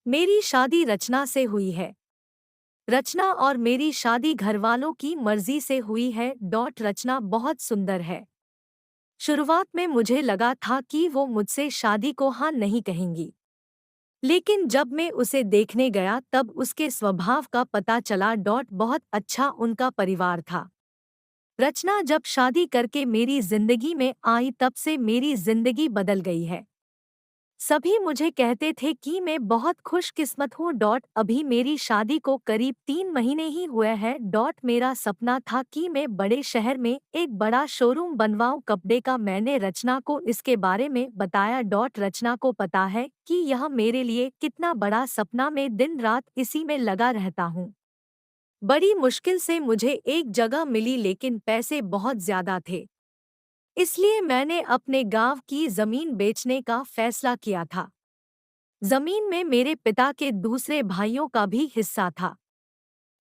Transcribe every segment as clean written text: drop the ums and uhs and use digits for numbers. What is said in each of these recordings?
मेरी शादी रचना से हुई है। रचना और मेरी शादी घरवालों की मर्जी से हुई है। रचना बहुत सुंदर है। शुरुआत में मुझे लगा था कि वो मुझसे शादी को हाँ नहीं कहेंगी, लेकिन जब मैं उसे देखने गया तब उसके स्वभाव का पता चला। बहुत अच्छा उनका परिवार था। रचना जब शादी करके मेरी जिंदगी में आई तब से मेरी जिंदगी बदल गई है। सभी मुझे कहते थे कि मैं बहुत खुशकिस्मत हूँ। अभी मेरी शादी को करीब 3 महीने ही हुए हैं। मेरा सपना था कि मैं बड़े शहर में एक बड़ा शोरूम बनवाऊं कपड़े का। मैंने रचना को इसके बारे में बताया। रचना को पता है कि यह मेरे लिए कितना बड़ा सपना, मैं दिन रात इसी में लगा रहता हूँ। बड़ी मुश्किल से मुझे एक जगह मिली, लेकिन पैसे बहुत ज्यादा थे, इसलिए मैंने अपने गांव की जमीन बेचने का फैसला किया था। जमीन में मेरे पिता के दूसरे भाइयों का भी हिस्सा था।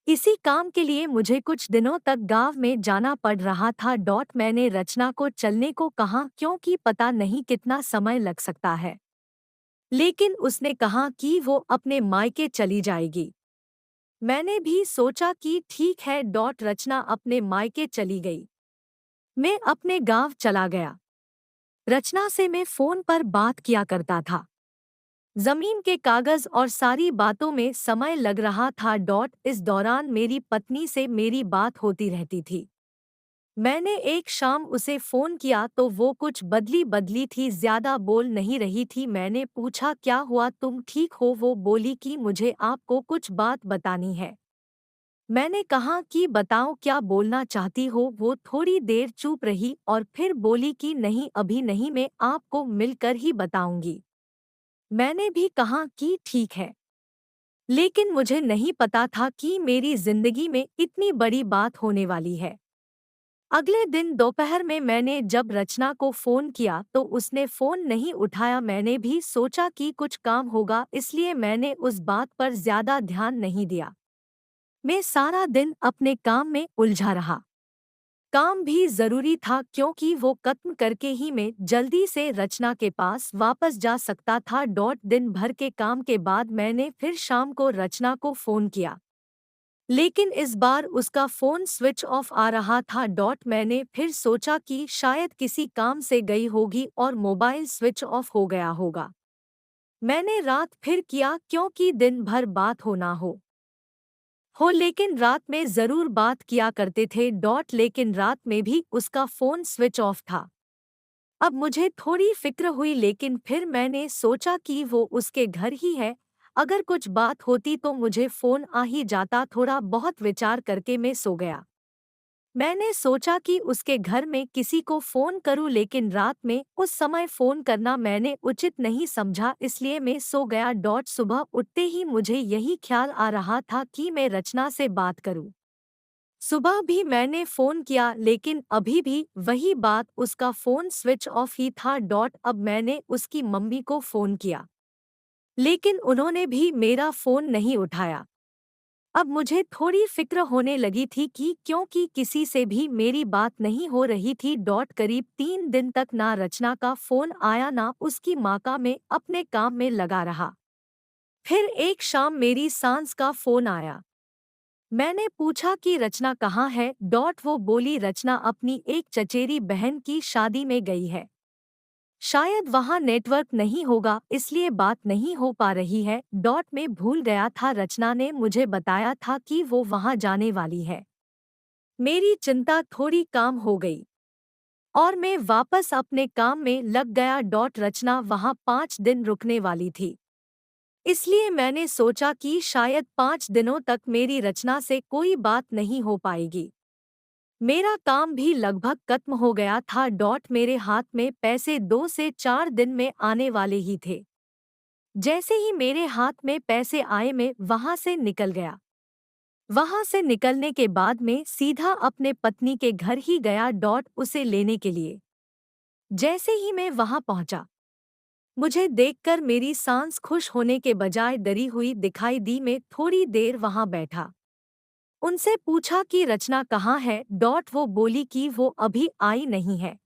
इसी काम के लिए मुझे कुछ दिनों तक गांव में जाना पड़ रहा था। मैंने रचना को चलने को कहा क्योंकि पता नहीं कितना समय लग सकता है, लेकिन उसने कहा कि वो अपने मायके चली जाएगी। मैंने भी सोचा कि ठीक है। रचना अपने मायके चली गई। मैं अपने गांव चला गया। रचना से मैं फोन पर बात किया करता था। जमीन के कागज और सारी बातों में समय लग रहा था। इस दौरान मेरी पत्नी से मेरी बात होती रहती थी। मैंने एक शाम उसे फोन किया तो वो कुछ बदली बदली थी, ज्यादा बोल नहीं रही थी। मैंने पूछा क्या हुआ, तुम ठीक हो? वो बोली कि मुझे आपको कुछ बात बतानी है। मैंने कहा कि बताओ, क्या बोलना चाहती हो? वो थोड़ी देर चुप रही और फिर बोली कि नहीं, अभी नहीं, मैं आपको मिलकर ही बताऊंगी। मैंने भी कहा कि ठीक है, लेकिन मुझे नहीं पता था कि मेरी जिंदगी में इतनी बड़ी बात होने वाली है। अगले दिन दोपहर में मैंने जब रचना को फोन किया तो उसने फोन नहीं उठाया। मैंने भी सोचा कि कुछ काम होगा, इसलिए मैंने उस बात पर ज्यादा ध्यान नहीं दिया। मैं सारा दिन अपने काम में उलझा रहा। काम भी जरूरी था क्योंकि वो खत्म करके ही मैं जल्दी से रचना के पास वापस जा सकता था। दिन भर के काम के बाद मैंने फिर शाम को रचना को फोन किया, लेकिन इस बार उसका फोन स्विच ऑफ आ रहा था। मैंने फिर सोचा कि शायद किसी काम से गई होगी और मोबाइल स्विच ऑफ हो गया होगा। मैंने रात फिर किया क्योंकि दिन भर बात हो, लेकिन रात में जरूर बात किया करते थे। लेकिन रात में भी उसका फोन स्विच ऑफ था। अब मुझे थोड़ी फिक्र हुई, लेकिन फिर मैंने सोचा कि वो उसके घर ही है। अगर कुछ बात होती तो मुझे फोन आ ही जाता। थोड़ा बहुत विचार करके मैं सो गया। मैंने सोचा कि उसके घर में किसी को फोन करूं, लेकिन रात में उस समय फोन करना मैंने उचित नहीं समझा, इसलिए मैं सो गया। सुबह उठते ही मुझे यही ख्याल आ रहा था कि मैं रचना से बात करूं। सुबह भी मैंने फोन किया, लेकिन अभी भी वही बात, उसका फोन स्विच ऑफ ही था। अब मैंने उसकी मम्मी को फोन किया, लेकिन उन्होंने भी मेरा फोन नहीं उठाया। अब मुझे थोड़ी फिक्र होने लगी थी कि क्योंकि किसी से भी मेरी बात नहीं हो रही थी। करीब 3 दिन तक ना रचना का फोन आया ना उसकी माँ का। मैं अपने काम में लगा रहा। फिर एक शाम मेरी सास का फोन आया। मैंने पूछा कि रचना कहाँ है। वो बोली रचना अपनी एक चचेरी बहन की शादी में गई है। शायद वहाँ नेटवर्क नहीं होगा, इसलिए बात नहीं हो पा रही है। मैं भूल गया था, रचना ने मुझे बताया था कि वो वहाँ जाने वाली है। मेरी चिंता थोड़ी कम हो गई और मैं वापस अपने काम में लग गया। रचना वहाँ 5 दिन रुकने वाली थी, इसलिए मैंने सोचा कि शायद 5 दिनों तक मेरी रचना से कोई बात नहीं हो पाएगी। मेरा काम भी लगभग खत्म हो गया था। मेरे हाथ में पैसे 2 से 4 दिन में आने वाले ही थे। जैसे ही मेरे हाथ में पैसे आए मैं वहां से निकल गया। वहां से निकलने के बाद मैं सीधा अपने पत्नी के घर ही गया। उसे लेने के लिए जैसे ही मैं वहां पहुंचा, मुझे देखकर मेरी सांस खुश होने के बजाय डरी हुई दिखाई दी। मैं थोड़ी देर वहां बैठा, उनसे पूछा कि रचना कहाँ है। वो बोली कि वो अभी आई नहीं है।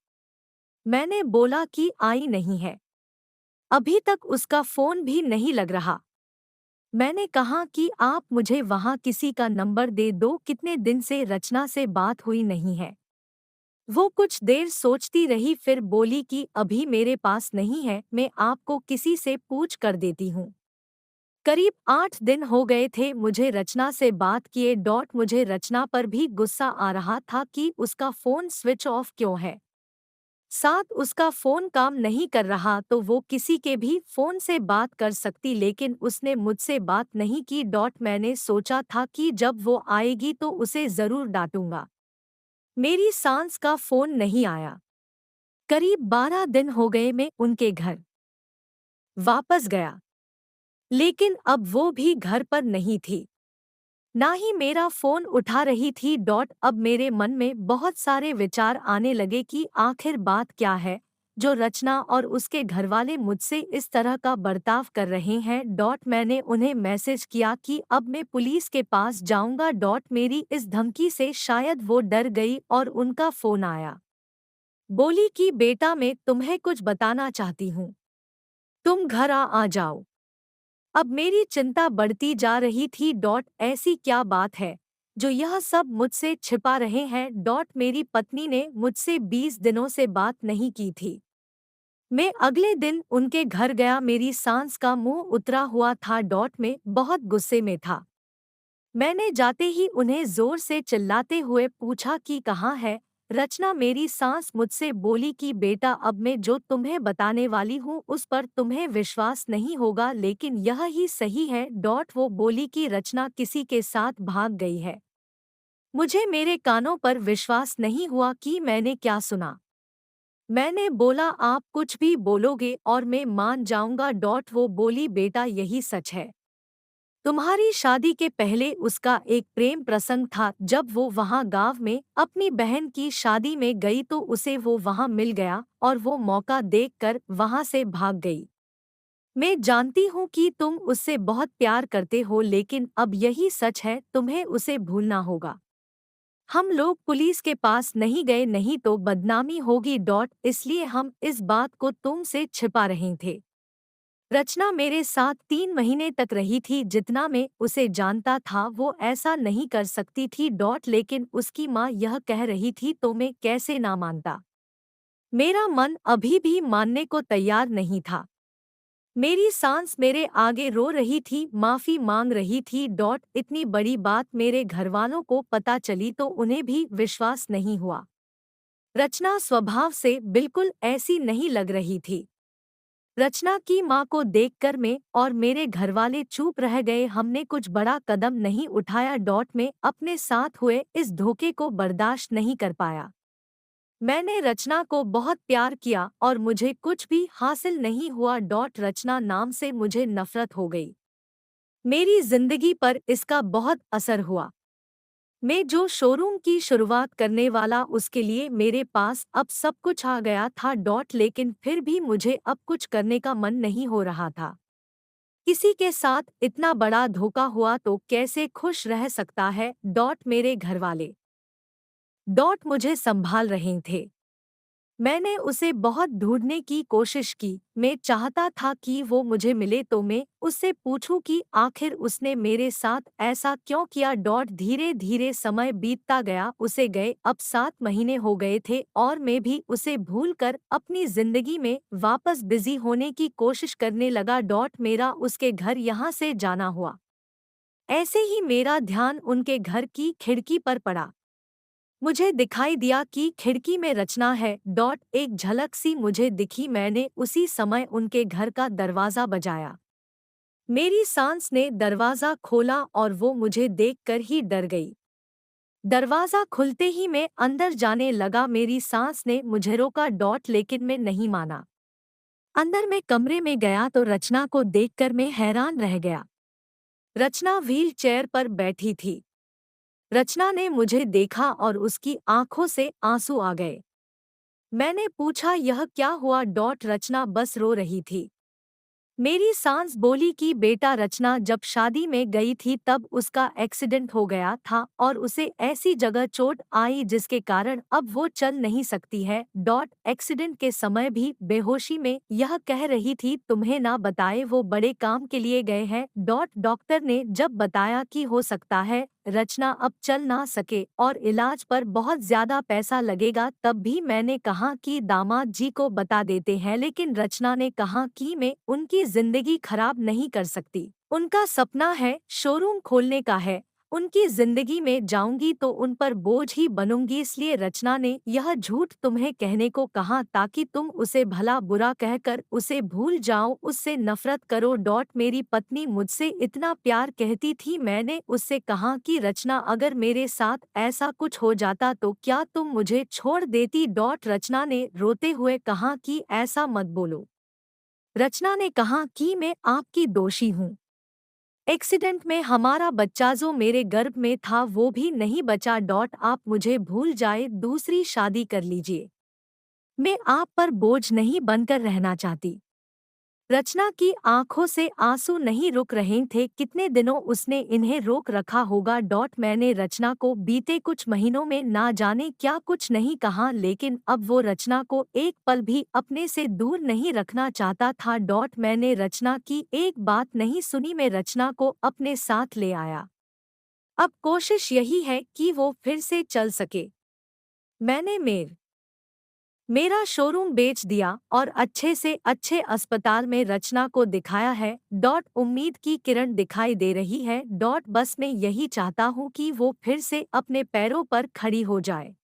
मैंने बोला कि आई नहीं है, अभी तक उसका फोन भी नहीं लग रहा। मैंने कहा कि आप मुझे वहाँ किसी का नंबर दे दो, कितने दिन से रचना से बात हुई नहीं है। वो कुछ देर सोचती रही, फिर बोली कि अभी मेरे पास नहीं है, मैं आपको किसी से पूछ कर देती हूँ। करीब 8 दिन हो गए थे मुझे रचना से बात किए। मुझे रचना पर भी गुस्सा आ रहा था कि उसका फ़ोन स्विच ऑफ क्यों है। साथ उसका फ़ोन काम नहीं कर रहा तो वो किसी के भी फ़ोन से बात कर सकती, लेकिन उसने मुझसे बात नहीं की। मैंने सोचा था कि जब वो आएगी तो उसे ज़रूर डांटूंगा। मेरी सांस का फ़ोन नहीं आया। करीब 12 दिन हो गए मैं उनके घर वापस गया, लेकिन अब वो भी घर पर नहीं थी, ना ही मेरा फ़ोन उठा रही थी। अब मेरे मन में बहुत सारे विचार आने लगे कि आखिर बात क्या है जो रचना और उसके घरवाले मुझसे इस तरह का बर्ताव कर रहे हैं। मैंने उन्हें मैसेज किया कि अब मैं पुलिस के पास जाऊंगा। मेरी इस धमकी से शायद वो डर गई और उनका फ़ोन आया। बोली कि बेटा, मैं तुम्हें कुछ बताना चाहती हूँ, तुम घर आ जाओ। अब मेरी चिंता बढ़ती जा रही थी। ऐसी क्या बात है जो यह सब मुझसे छिपा रहे हैं। मेरी पत्नी ने मुझसे 20 दिनों से बात नहीं की थी। मैं अगले दिन उनके घर गया, मेरी सांस का मुंह उतरा हुआ था। मैं बहुत गुस्से में था। मैंने जाते ही उन्हें जोर से चिल्लाते हुए पूछा कि कहाँ है रचना। मेरी सांस मुझसे बोली कि बेटा, अब मैं जो तुम्हें बताने वाली हूँ उस पर तुम्हें विश्वास नहीं होगा, लेकिन यह ही सही है। वो बोली कि रचना किसी के साथ भाग गई है। मुझे मेरे कानों पर विश्वास नहीं हुआ कि मैंने क्या सुना। मैंने बोला आप कुछ भी बोलोगे और मैं मान जाऊंगा। वो बोली बेटा, यही सच है। तुम्हारी शादी के पहले उसका एक प्रेम प्रसंग था। जब वो वहाँ गांव में अपनी बहन की शादी में गई तो उसे वो वहाँ मिल गया और वो मौका देखकर वहाँ से भाग गई। मैं जानती हूँ कि तुम उससे बहुत प्यार करते हो, लेकिन अब यही सच है, तुम्हें उसे भूलना होगा। हम लोग पुलिस के पास नहीं गए, नहीं तो बदनामी होगी। इसलिए हम इस बात को तुमसे छिपा रहे थे। रचना मेरे साथ 3 महीने तक रही थी। जितना मैं उसे जानता था वो ऐसा नहीं कर सकती थी। लेकिन उसकी माँ यह कह रही थी तो मैं कैसे ना मानता। मेरा मन अभी भी मानने को तैयार नहीं था। मेरी सांस मेरे आगे रो रही थी, माफी मांग रही थी। इतनी बड़ी बात मेरे घरवालों को पता चली तो उन्हें भी विश्वास नहीं हुआ। रचना स्वभाव से बिल्कुल ऐसी नहीं लग रही थी। रचना की मां को देखकर मैं और मेरे घरवाले चुप रह गए। हमने कुछ बड़ा कदम नहीं उठाया। में अपने साथ हुए इस धोखे को बर्दाश्त नहीं कर पाया। मैंने रचना को बहुत प्यार किया और मुझे कुछ भी हासिल नहीं हुआ। रचना नाम से मुझे नफरत हो गई। मेरी जिंदगी पर इसका बहुत असर हुआ। मैं जो शोरूम की शुरुआत करने वाला उसके लिए मेरे पास अब सब कुछ आ गया था। लेकिन फिर भी मुझे अब कुछ करने का मन नहीं हो रहा था। किसी के साथ इतना बड़ा धोखा हुआ तो कैसे खुश रह सकता है। मेरे घरवाले मुझे संभाल रहे थे। मैंने उसे बहुत ढूंढने की कोशिश की। मैं चाहता था कि वो मुझे मिले तो मैं उससे पूछूं कि आखिर उसने मेरे साथ ऐसा क्यों किया। धीरे धीरे समय बीतता गया। उसे गए अब 7 महीने हो गए थे और मैं भी उसे भूलकर अपनी जिंदगी में वापस बिजी होने की कोशिश करने लगा। मेरा उसके घर यहाँ से जाना हुआ। ऐसे ही मेरा ध्यान उनके घर की खिड़की पर पड़ा। मुझे दिखाई दिया कि खिड़की में रचना है। एक झलक सी मुझे दिखी। मैंने उसी समय उनके घर का दरवाजा बजाया। मेरी सांस ने दरवाजा खोला और वो मुझे देखकर ही डर गई। दरवाजा खुलते ही मैं अंदर जाने लगा। मेरी सांस ने मुझे रोका। लेकिन मैं नहीं माना। अंदर मैं कमरे में गया तो रचना को देखकर मैं हैरान रह गया। रचना व्हील चेयर पर बैठी थी। रचना ने मुझे देखा और उसकी आंखों से आंसू आ गए। मैंने पूछा यह क्या हुआ। रचना बस रो रही थी। मेरी सास बोली कि बेटा रचना जब शादी में गई थी तब उसका एक्सीडेंट हो गया था और उसे ऐसी जगह चोट आई जिसके कारण अब वो चल नहीं सकती है। एक्सीडेंट के समय भी बेहोशी में यह कह रही थी तुम्हें ना बताए वो बड़े काम के लिए गए हैं। डॉक्टर ने जब बताया कि हो सकता है रचना अब चल ना सके और इलाज पर बहुत ज्यादा पैसा लगेगा, तब भी मैंने कहा कि दामाद जी को बता देते हैं, लेकिन रचना ने कहा कि मैं उनकी जिंदगी खराब नहीं कर सकती। उनका सपना है शोरूम खोलने का है, उनकी जिंदगी में जाऊंगी तो उन पर बोझ ही बनूंगी, इसलिए रचना ने यह झूठ तुम्हें कहने को कहा ताकि तुम उसे भला बुरा कहकर उसे भूल जाओ, उससे नफरत करो। मेरी पत्नी मुझसे इतना प्यार कहती थी, मैंने उससे कहा कि रचना अगर मेरे साथ ऐसा कुछ हो जाता तो क्या तुम मुझे छोड़ देती। रचना ने रोते हुए कहा कि ऐसा मत बोलो। रचना ने कहा कि मैं आपकी दोषी हूँ। एक्सीडेंट में हमारा बच्चा जो मेरे गर्भ में था वो भी नहीं बचा। आप मुझे भूल जाए, दूसरी शादी कर लीजिए, मैं आप पर बोझ नहीं बनकर रहना चाहती। रचना की आंखों से आंसू नहीं रुक रहे थे, कितने दिनों उसने इन्हें रोक रखा होगा। मैंने रचना को बीते कुछ महीनों में ना जाने क्या कुछ नहीं कहा, लेकिन अब वो रचना को एक पल भी अपने से दूर नहीं रखना चाहता था। मैंने रचना की एक बात नहीं सुनी, मैं रचना को अपने साथ ले आया। अब कोशिश यही है कि वो फिर से चल सके। मैंने मेरा शोरूम बेच दिया और अच्छे से अच्छे अस्पताल में रचना को दिखाया है। उम्मीद की किरण दिखाई दे रही है। बस मैं यही चाहता हूँ कि वो फिर से अपने पैरों पर खड़ी हो जाए।